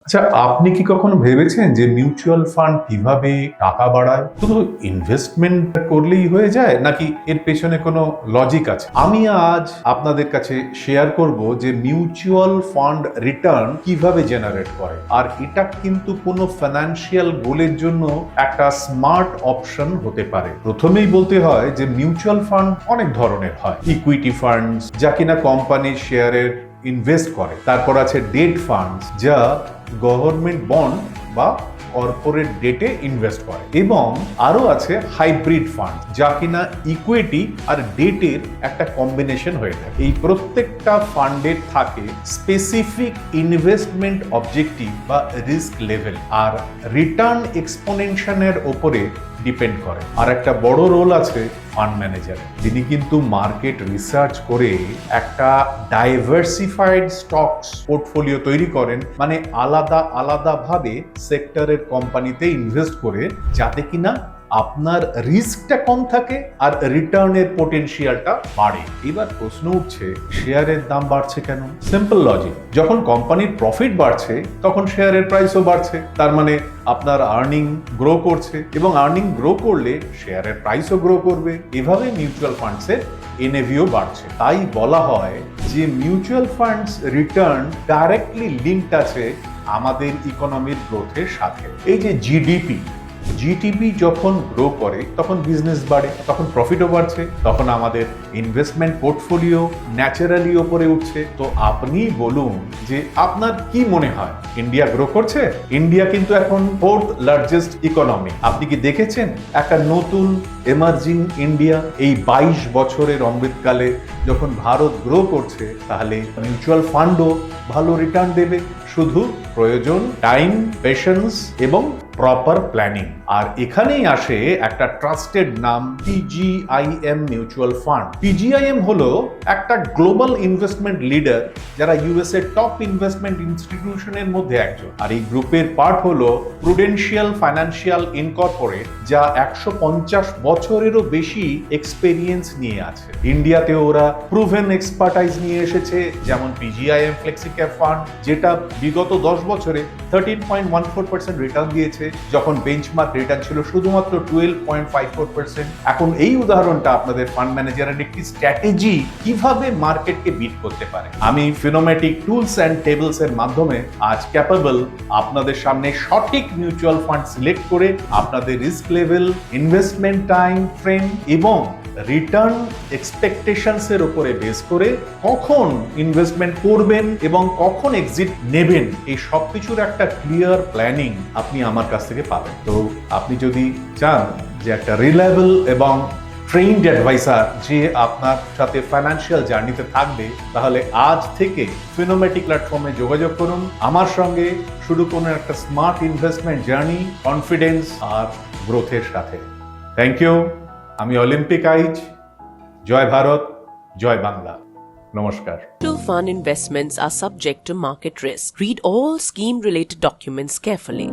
আচ্ছা, আপনি কি কখনো ভেবেছেন যে মিউচুয়াল ফান্ড কিভাবে টাকা বাড়ায়? শুধু ইনভেস্টমেন্ট করলেই হয়ে যায় নাকি এর পেছনে কোনো লজিক আছে? আমি আজ আপনাদের কাছে শেয়ার করব যে মিউচুয়াল ফান্ড রিটার্ন কিভাবে জেনারেট করে, আর এটা কিন্তু কোনো ফাইন্যান্সিয়াল গোলের জন্য একটা স্মার্ট অপশন হতে পারে। প্রথমেই বলতে হয় যে মিউচুয়াল ফান্ড অনেক ধরনের হয়। ইকুইটি ফান্ডস, যা কিনা কোম্পানির শেয়ারের ইনভেস্ট করে। তারপর আছে ডেট ফান্ডস, যা গভর্নমেন্ট বন্ড বা কর্পোরেট ডেটে ইনভেস্ট করে। এবং আরো আছে হাইব্রিড ফান্ড, যা কিনা ইকুইটি আর ডেটের একটা কম্বিনেশন হয়ে থাকে। এই প্রত্যেকটা ফান্ডের থাকে স্পেসিফিক ইনভেস্টমেন্ট অবজেক্টিভ বা রিস্ক লেভেল, আর রিটার্ন এক্সপোনেনশনের ওপরে ডিপেন্ড করে। আর একটা বড় রোল আছে ফান্ড ম্যানেজার। তিনি কিন্তু মার্কেট রিসার্চ করে একটা ডাইভার্সিফাইড স্টকস পোর্টফোলিও তৈরি করেন, মানে আলাদা আলাদা ভাবে সেক্টরের কোম্পানিতে ইনভেস্ট করে, যাতে কিনা আপনার রিস্কটা কম থাকে আর রিটার্নের পোটেনশিয়ালটা বাড়ে। এবার প্রশ্ন উঠছে, শেয়ারের দাম বাড়ছে কেন? সিম্পল লজিক, যখন কোম্পানির প্রফিট বাড়ছে তখন শেয়ারের প্রাইসও বাড়ছে। তার মানে আপনার আর্নিং গ্রো করছে, এবং আর্নিং গ্রো করলে শেয়ারের প্রাইসও গ্রো করবে। এভাবে মিউচুয়াল ফান্ডসের এনএভিও বাড়ছে। তাই বলা হয় যে mutual funds return directly linked আছে আমাদের ইকোনমির গ্রোথের সাথে। এই যে জিডিপি যখন গ্রো করে তখন বিজনেস বাড়ে, তখন প্রফিটও বাড়ছে, তখন আমাদের ইনভেস্টমেন্ট পোর্টফোলিও ন্যাচারালি ওপরে উঠছে। তো আপনি বলুন যে আপনার কি মনে হয়, ইন্ডিয়া গ্রো করছে? ইন্ডিয়া কিন্তু এখন 4th লার্জেস্ট ইকোনমি। আপনি কি দেখেছেন একটা নতুন এমার্জিং ইন্ডিয়া? এই 22 বছরের অমৃতকালে যখন ভারত গ্রো করছে, তাহলে মিউচুয়াল ফান্ডও ভালো রিটার্ন দেবে। শুধু প্রয়োজন টাইম, পেশেন্স এবং প্রপার প্ল্যানিং। আর এখানেই আসে একটা ট্রাস্টেড নাম, পিজিআইএম মিউচুয়াল ফান্ড। পিজিআইএম হলো একটা গ্লোবাল ইনভেস্টমেন্ট লিডার, যারা ইউএস এর টপ ইনভেস্টমেন্ট ইনস্টিটিউশনের মধ্যে একজন। আর এই গ্রুপের পার্ট হলো প্রুডেন্সিয়াল ফাইন্যান্সিয়াল ইনকর্পোরেট, যা 150 বছরেরও বেশি এক্সপেরিয়েন্স নিয়ে আছে। ইন্ডিয়াতে ওরা প্রুভেন এক্সপার্টাইজ নিয়ে এসেছে, যেমন পিজিআইএম ফ্লেক্সিক্যাপ ফান্ড, যেটা বিগত 10 বছরে 13.14% রিটার্ন দিয়েছে, যখন বেঞ্চমার্ক রিটার্ন ছিল শুধুমাত্র 12.54%। এখন এই উদাহরণটা আপনাদের ফান্ড ম্যানেজারের একটি স্ট্র্যাটেজি কিভাবে মার্কেটকে বিট করতে পারে। আমি ফিনোমেটিক টুলস অ্যান্ড টেবলস এর মাধ্যমে আজ ক্যাপেবল আপনাদের সামনে সঠিক মিউচুয়াল ফান্ড সিলেক্ট করে আপনাদের risk level, investment time frame এবং রিটার্ন এক্সপেকটেশনস এর উপরে বেস করে কখন ইনভেস্টমেন্ট করবেন এবং কখন এক্সিট নেবেন, এই সবকিছুর একটা ক্লিয়ার প্ল্যানিং আপনি আমার কাছ থেকে পাবেন। তো আপনি যদি চান যে একটা রিলায়েবল এবং ট্রেইনড অ্যাডভাইসার যে আপনার সাথে ফাইন্যান্সিয়াল জার্নিতে থাকবে, তাহলে আজ থেকে ফিনোমেটিক প্ল্যাটফর্মে যোগাযোগ করুন আমার সঙ্গে। শুরু করুন একটা স্মার্ট ইনভেস্টমেন্ট জার্নি, কনফিডেন্স আর গ্রোথের সাথে। Thank you. আমি অলিম্পিক আইচ। জয় ভারত, জয় বাংলা। নমস্কার। Mutual fund investments are subject to market risk. Read all scheme-related documents carefully.